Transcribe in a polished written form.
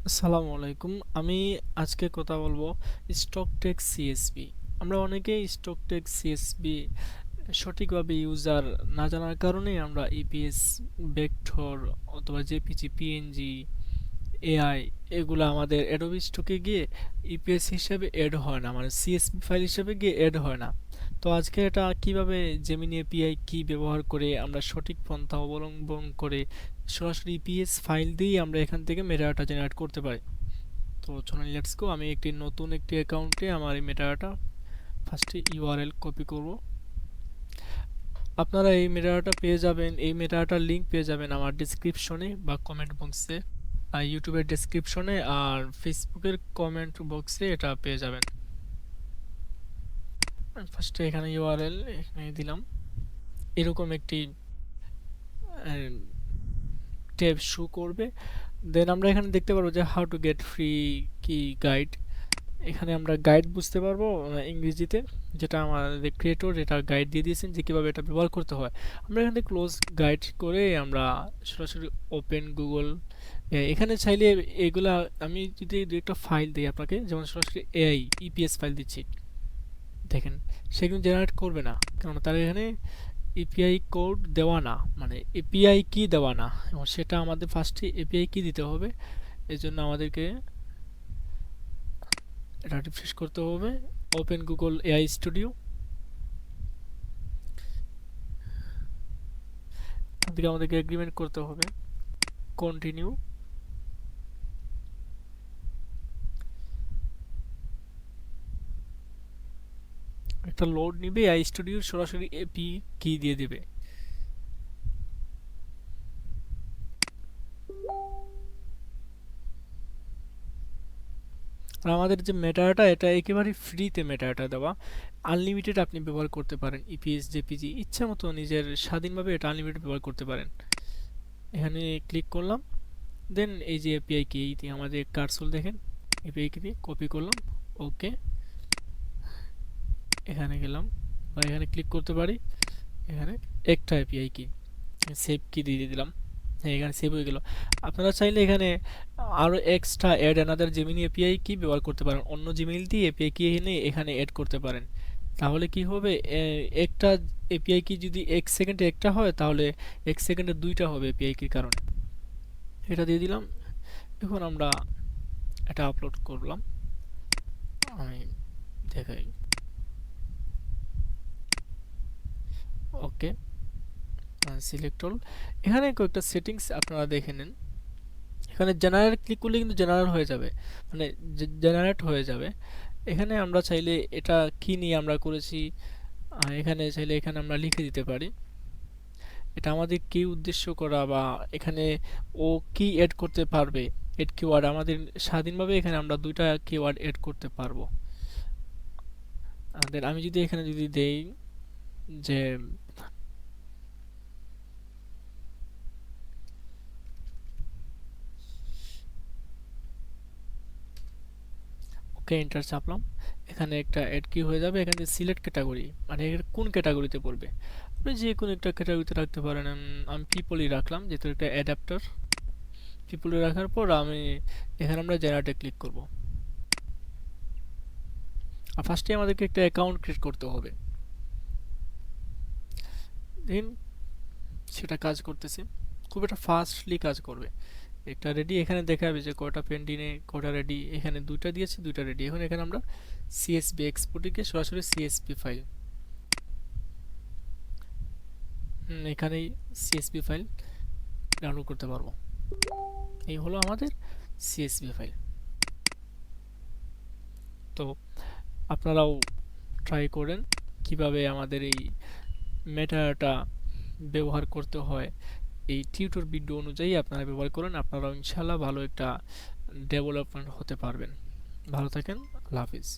আসসালামু আলাইকুম। আমি আজকে কথা বলবো স্টকটেক সিএসবি। আমরা অনেকেই স্টকটেক সিএসবি সঠিকভাবে ইউজার না জানার কারণে আমরা ইপিএস ভেক্টর অথবা জেপিজি পিএনজি এআই এগুলো আমাদের অ্যাডোবি স্টকে গিয়ে ইপিএস হিসেবে এড হয় না, মানে সিএসবি ফাইল হিসেবে গিয়ে এড হয় না। তো আজকে এটা কিভাবে জেমিনি এপিআই কি ব্যবহার করে আমরা সঠিক পন্থা অবলম্বন করে সরাসরি ইপিএস ফাইল দিয়ে আমরা এখান থেকে মেটাডাটা জেনারেট করতে পারি। তো চলুন লেটস গো। আমি নতুন একটি অ্যাকাউন্টে আমার এই মেটাডাটা ফার্স্টে ইউআরএল কপি করব। আপনারা এই মেটাডাটা পেয়ে যাবেন, এই মেটাডাটার লিংক পেয়ে যাবেন আমার ডেসক্রিপশনে বা কমেন্ট বক্সে, আর ইউটিউবের ডেসক্রিপশনে আর ফেসবুকের কমেন্ট বক্সে এটা পেয়ে যাবেন। ফার্স্টে এখানে ইউআরএল এখানে দিলাম, এরকম একটি ট্যাব শো করবে। দেন আমরা এখানে দেখতে পারবো যে হাউ টু গেট ফ্রি কি গাইড। এখানে আমরা গাইড বুঝতে পারবো ইংরেজিতে, যেটা আমাদের ক্রিয়েটর এটা গাইড দিয়ে দিয়েছেন যে কীভাবে এটা ব্যবহার করতে হয়। আমরা এখানে ক্লোজ গাইড করে আমরা সরাসরি ওপেন গুগল। এখানে চাইলে এগুলা আমি যদি দু একটা ফাইল দিই আপনাকে, যেমন সরাসরি এআই ইপিএস ফাইল দিচ্ছি, দেখেন সেগুলো জেনারেট করবে না, কারণ তার এখানে এপিআই কোড দেওয়া না, মানে এপিআই কি দেওয়া না, এবং সেটা আমাদের ফার্স্টে এপিআই কি দিতে হবে। এই জন্য আমাদেরকে এটা রিফ্রেশ করতে হবে। ওপেন গুগল এআই স্টুডিও, এদিকে আমাদেরকে এগ্রিমেন্ট করতে হবে, কন্টিনিউ। একটা লোড নিবে, এআই স্টুডিও সরাসরি এপি কি দিয়ে দিবে। আর আমাদের যে মেটাডাটা এটা একেবারে ফ্রিতে মেটাডাটা দেওয়া, আনলিমিটেড আপনি ব্যবহার করতে পারেন। ইপিএস জেপিজি ইচ্ছা মতো নিজের স্বাধীনভাবে এটা আনলিমিটেড ব্যবহার করতে পারেন। এখানে ক্লিক করলাম, দেন এই যে এপিআই কি আমাদের কার্সল দেখেন, এপিআই কি দিয়ে কপি করলাম, ওকে। এখানে গেলাম বা এখানে ক্লিক করতে পারি, এখানে একটা এপিআই কি সেভ কি দিয়ে দিলাম। হ্যাঁ, এখানে সেভ হয়ে গেল। আপনারা চাইলে এখানে আরও extra add another Gemini API কি ব্যবহার করতে পারেন, অন্য জিমেইল দিয়ে এপিআই কি এনে এখানে অ্যাড করতে পারেন। তাহলে কি হবে, একটা এপিআই কি যদি 1 সেকেন্ডে একটা হয়, তাহলে 1 সেকেন্ডে দুইটা হবে এপিআই কির কারণে। এটা দিয়ে দিলাম। এখন আমরা এটা আপলোড করলাম, আমি দেখাই, ওকে। Select all. এখানে কয়েকটা সেটিংস আপনারা দেখে নেন। এখানে জেনারেট ক্লিক করলে কিন্তু জেনারেল হয়ে যাবে, মানে জেনারেট হয়ে যাবে। এখানে আমরা চাইলে এটা কি নিয়ে আমরা করেছি, এখানে চাইলে এখানে আমরা লিখে দিতে পারি এটা আমাদের কি উদ্দেশ্য করা, বা এখানে ও কি এড করতে পারবে, এড কিওয়ার্ড আমাদের স্বাধীনভাবে এখানে আমরা দুইটা কিওয়ার্ড এড করতে পারবো। দেন আমি যদি এখানে যদি দেই যে ওকে, এন্টার চাপলাম, এখানে একটা অ্যাড কি হয়ে যাবে, এখানে সিলেক্ট ক্যাটাগরি, মানে এর কোন ক্যাটাগরিতে পড়বে। আপনি যে কোনো একটা ক্যাটাগরিতে রাখতে পারেন। আমি পিপলই রাখলাম, যেহেতু একটা অ্যাডাপ্টার। পিপলে রাখার পর আমি এখানে আমরা জেনারেটে ক্লিক করব। আর ফার্স্টে আমাদেরকে একটা অ্যাকাউন্ট ক্রিয়েট করতে হবে, দেন সেটা কাজ করতেছে, খুব একটা ফাস্টলি কাজ করবে। একটা রেডি এখানে দেখাবে যে কয়টা পেন্ডিংয়ে কয়টা রেডি, এখানে দুইটা দিয়েছে, দুইটা রেডি। এখন এখানে আমরা সিএসবি এক্সপোর্টকে সরাসরি সিএসবি ফাইল, এখানেই সিএসবি ফাইল ডাউনলোড করতে পারবো। এই হলো আমাদের সিএসবি ফাইল। তো আপনারাও ট্রাই করেন কিভাবে আমাদের এই মেটাডাটা ব্যবহার করতে হয়। এই টিউটর ভিডিও অনুযায়ী আপনারা ব্যবহার করেন, আপনারাও ইনশাল্লাহ ভালো একটা ডেভেলপমেন্ট হতে পারবেন। ভালো থাকেন, আল্লাহ হাফিজ।